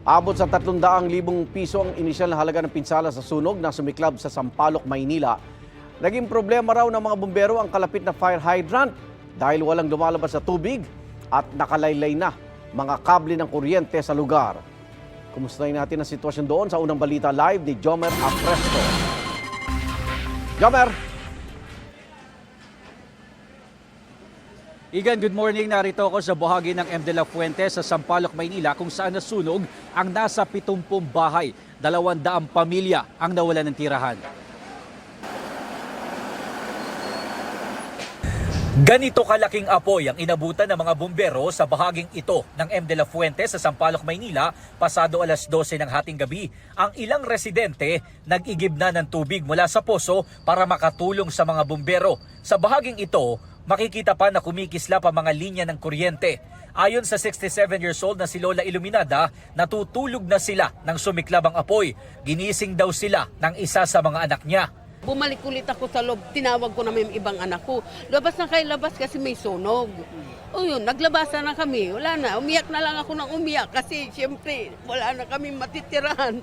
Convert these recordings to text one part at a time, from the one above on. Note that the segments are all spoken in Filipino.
Abot sa 300,000 piso ang inisyal na halaga ng pinsala sa sunog na sumiklab sa Sampaloc, Maynila. Naging problema raw ng mga bumbero ang kalapit na fire hydrant dahil walang lumalabas sa tubig at nakalaylay na mga kable ng kuryente sa lugar. Kumustahin natin ang sitwasyon doon sa unang balita live ni Jomer Apresto. Jomer! Igan, good morning. Narito ako sa bahagi ng M. de la Fuente sa Sampaloc, Maynila kung saan nasunog ang nasa 70 bahay. 200 pamilya ang nawalan ng tirahan. Ganito kalaking apoy ang inabutan ng mga bumbero sa bahaging ito ng M. de la Fuente sa Sampaloc, Maynila pasado alas 12 ng hating gabi. Ang ilang residente nag-igib na ng tubig mula sa poso para makatulong sa mga bumbero. Sa bahaging ito, makikita pa na kumikisla pa mga linya ng kuryente. Ayon sa 67 years old na si Lola Iluminada, natutulog na sila nang sumiklab ang apoy. Ginising daw sila ng isa sa mga anak niya. Bumalik ulit ako sa loob, tinawag ko naman yung ibang anak ko. Labas na kayo, labas kasi may sunog. O yun, naglabasan na kami. Wala na, umiyak na lang ako ng umiyak kasi siyempre wala na kami matitirahan.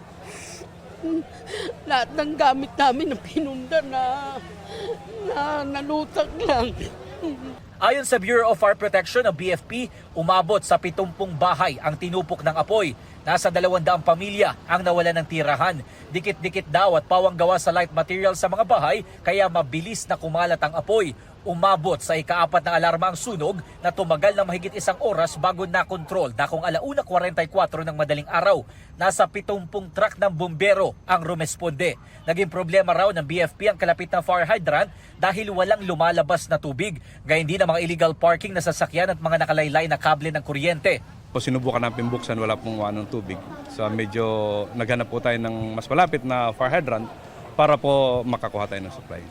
Lahat ng gamit namin na pinunda na nalutak lang. Ayon sa Bureau of Fire Protection o BFP, umabot sa 70 bahay ang tinupok ng apoy. Nasa 200 pamilya ang nawalan ng tirahan. Dikit-dikit daw at pawang gawa sa light material sa mga bahay kaya mabilis na kumalat ang apoy. Umabot sa ika-4 na alarma ang sunog na tumagal na mahigit 1 oras bago nakontrol na kung 1:44 ng madaling araw. Nasa 70 truck ng bumbero ang rumesponde. Naging problema raw ng BFP ang kalapit ng fire hydrant dahil walang lumalabas na tubig. Gayun din ang mga illegal parking na sasakyan at mga nakalaylay na kable ng kuryente. Sinubukan natin buksan, wala pong ng tubig. So medyo naghanap po tayo ng mas malapit na fire hydrant para po makakuha tayo ng supply.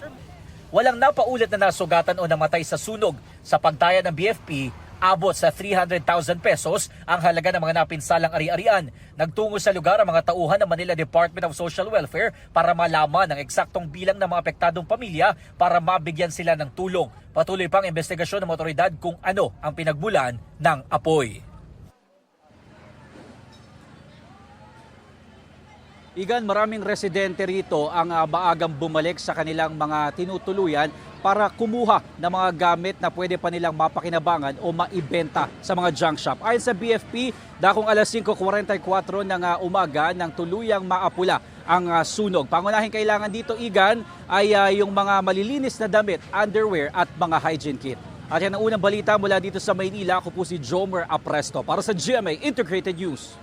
Walang napaulit na nasugatan o namatay sa sunog. Sa pagtaya ng BFP, abot sa 300,000 pesos ang halaga ng mga napinsalang ari-arian. Nagtungo sa lugar ang mga tauhan ng Manila Department of Social Welfare para malaman ang eksaktong bilang ng mga apektadong pamilya para mabigyan sila ng tulong. Patuloy pang investigasyon ng otoridad kung ano ang pinagmulan ng apoy. Igan, maraming residente rito ang maagang bumalik sa kanilang mga tinutuluyan para kumuha ng mga gamit na pwede pa nilang mapakinabangan o maibenta sa mga junk shop. Ayon sa BFP, dakong alas 5:44 ng umaga nang tuluyang maapula ang sunog. Pangunahing kailangan dito, Igan, ay yung mga malilinis na damit, underwear at mga hygiene kit. At yan ang unang balita mula dito sa Maynila. Ako po si Jomer Apresto para sa GMA Integrated News.